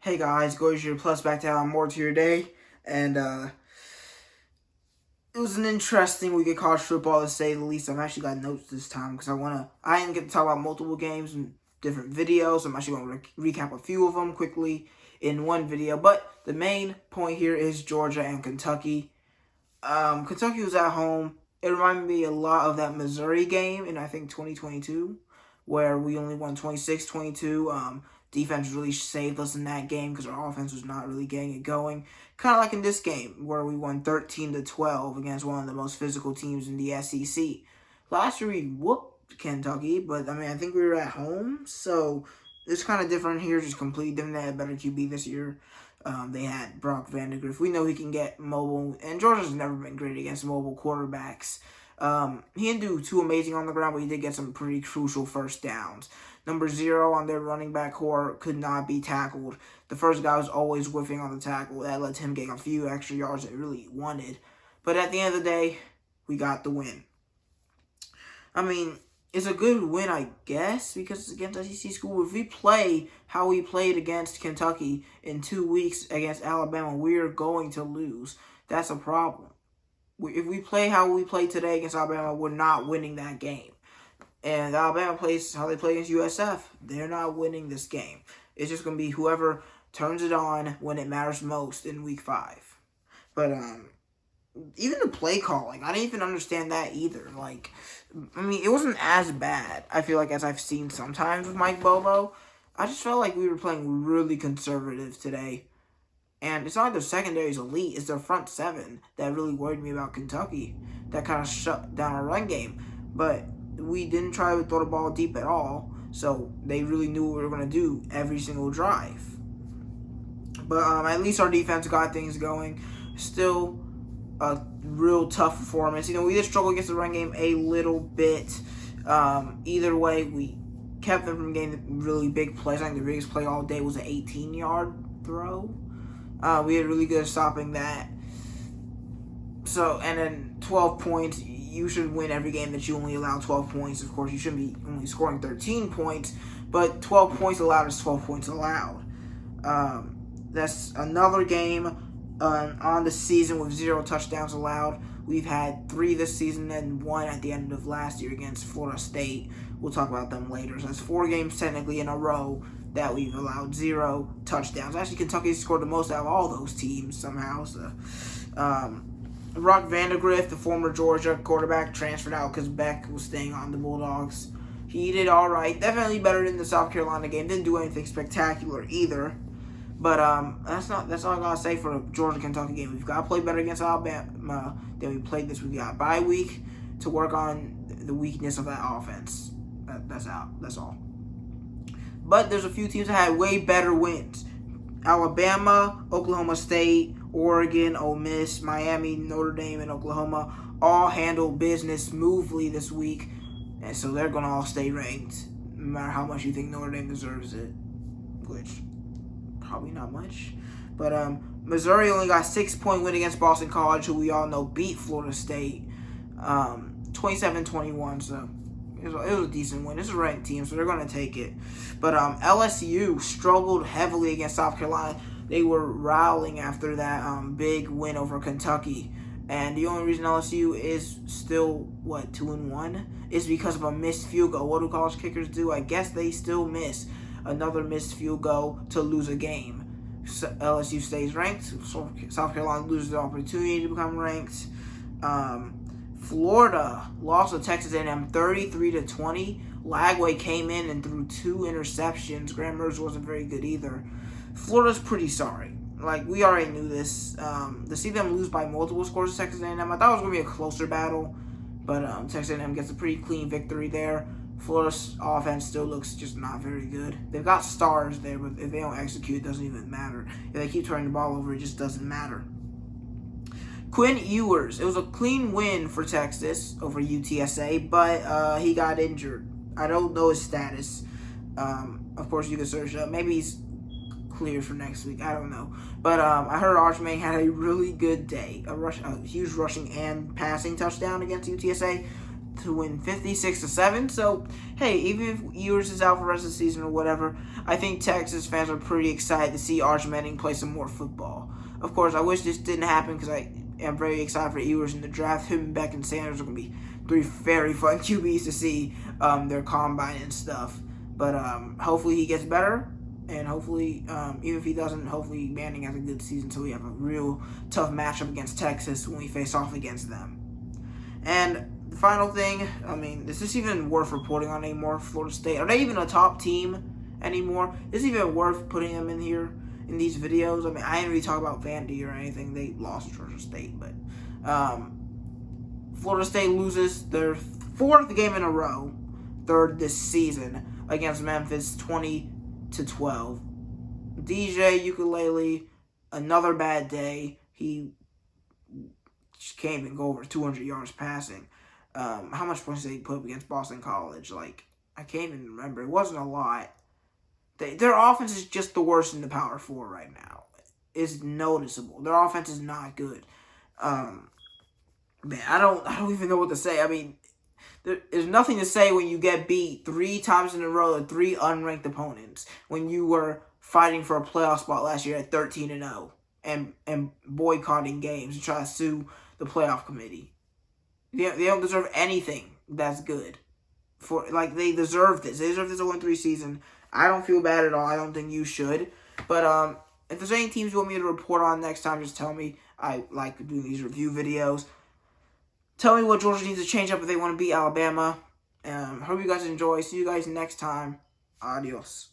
Hey guys, Goes Your Plus back to add more to your day, and it was an interesting week of college football to say the least. I've actually got notes this time because I didn't get to talk about multiple games and different videos. I'm actually going to recap a few of them quickly in one video, but the main point here is Georgia and Kentucky. Kentucky was at home. It reminded me a lot of that Missouri game in, I think, 2022, where we only won 26-22. Defense really saved us in that game because our offense was not really getting it going. Kind of like in this game, where we won 13-12 against one of the most physical teams in the SEC. Last year, we whooped Kentucky, but, I think we were at home, so it's kind of different here, just completely different. They had a better QB this year. They had Brock Vandagriff. We know he can get mobile, and Georgia's never been great against mobile quarterbacks. He didn't do too amazing on the ground, but he did get some pretty crucial first downs. Number 0 on their running back core could not be tackled. The first guy was always whiffing on the tackle. That led to him getting a few extra yards that he really wanted. But at the end of the day, we got the win. It's a good win, I guess, because it's against SEC school. If we play how we played against Kentucky in 2 weeks against Alabama, we're going to lose. That's a problem. If we play how we played today against Alabama, we're not winning that game. And Alabama plays how they play against USF. They're not winning this game. It's just going to be whoever turns it on when it matters most in week 5. But, even the play calling, I didn't even understand that either. It wasn't as bad, I feel like, as I've seen sometimes with Mike Bobo. I just felt like we were playing really conservative today. And it's not like their secondary's elite, it's their front 7 that really worried me about Kentucky. That kind of shut down our run game. But we didn't try to throw the ball deep at all, so they really knew what we were going to do every single drive. But at least our defense got things going. Still a real tough performance. We did struggle against the run game a little bit. Either way, we kept them from getting really big plays. I think the biggest play all day was an 18-yard throw. We had really good at stopping that. So, and then 12 points. You should win every game that you only allow 12 points. Of course, you shouldn't be only scoring 13 points, but 12 points allowed is 12 points allowed. That's another game on the season with 0 touchdowns allowed. We've had 3 this season and 1 at the end of last year against Florida State. We'll talk about them later. So that's 4 games technically in a row that we've allowed 0 touchdowns. Actually, Kentucky scored the most out of all those teams somehow. So, Brock Vandagriff, the former Georgia quarterback, transferred out because Beck was staying on the Bulldogs. He did all right. Definitely better than the South Carolina game. Didn't do anything spectacular either. But that's all I gotta say for the Georgia-Kentucky game. We've got to play better against Alabama than we played this week. We got a bye week to work on the weakness of that offense. That's all. But there's a few teams that had way better wins. Alabama, Oklahoma State, Oregon, Ole Miss, Miami, Notre Dame, and Oklahoma all handled business smoothly this week. And so they're going to all stay ranked, no matter how much you think Notre Dame deserves it, which probably not much. But Missouri only got a 6-point win against Boston College, who we all know beat Florida State 27-21. So it was a decent win. It's a ranked team, so they're going to take it. But LSU struggled heavily against South Carolina. They were rallying after that big win over Kentucky. And the only reason LSU is still, 2-1? Is because of a missed field goal. What do college kickers do? I guess they still miss another missed field goal to lose a game. So LSU stays ranked. So South Carolina loses the opportunity to become ranked. Florida lost to Texas A&M 33-20. Lagway came in and threw 2 interceptions. Graham Mertz wasn't very good either. Florida's pretty sorry. We already knew this. To see them lose by multiple scores to Texas A&M, I thought it was going to be a closer battle. But Texas A&M gets a pretty clean victory there. Florida's offense still looks just not very good. They've got stars there, but if they don't execute, it doesn't even matter. If they keep turning the ball over, it just doesn't matter. Quinn Ewers. It was a clean win for Texas over UTSA, but he got injured. I don't know his status. Of course, you can search it up. Maybe he's cleared for next week. I don't know. But I heard Archman had a really good day. A huge rushing and passing touchdown against UTSA. to win 56-7. So, hey, even if Ewers is out for the rest of the season or whatever, I think Texas fans are pretty excited to see Arch Manning play some more football. Of course, I wish this didn't happen because I am very excited for Ewers in the draft. Him, Beck, and Sanders are going to be 3 very fun QBs to see their combine and stuff. But hopefully he gets better. And hopefully, even if he doesn't, hopefully Manning has a good season so we have a real tough matchup against Texas when we face off against them. And the final thing, I mean, is this even worth reporting on anymore? Florida State, are they even a top team anymore? Is it even worth putting them in here in these videos? I mean, I didn't really talk about Vandy or anything. They lost to Georgia State, but Florida State loses their 4th game in a row, 3rd this season, against Memphis, 20-12. DJ Ukulele, another bad day. He just can't even go over 200 yards passing. How much points did he put up against Boston College? Like, I can't even remember. It wasn't a lot. Their offense is just the worst in the Power 4 right now. It's noticeable. Their offense is not good. Man, I don't even know what to say. I mean, there's nothing to say when you get beat 3 times in a row to 3 unranked opponents when you were fighting for a playoff spot last year at 13-0 and boycotting games and trying to sue the playoff committee. They don't deserve anything that's good. They deserve this. They deserve this 0-3 season. I don't feel bad at all. I don't think you should. But if there's any teams you want me to report on next time, just tell me. I like doing these review videos. Tell me what Georgia needs to change up if they want to beat Alabama. Hope you guys enjoy. See you guys next time. Adios.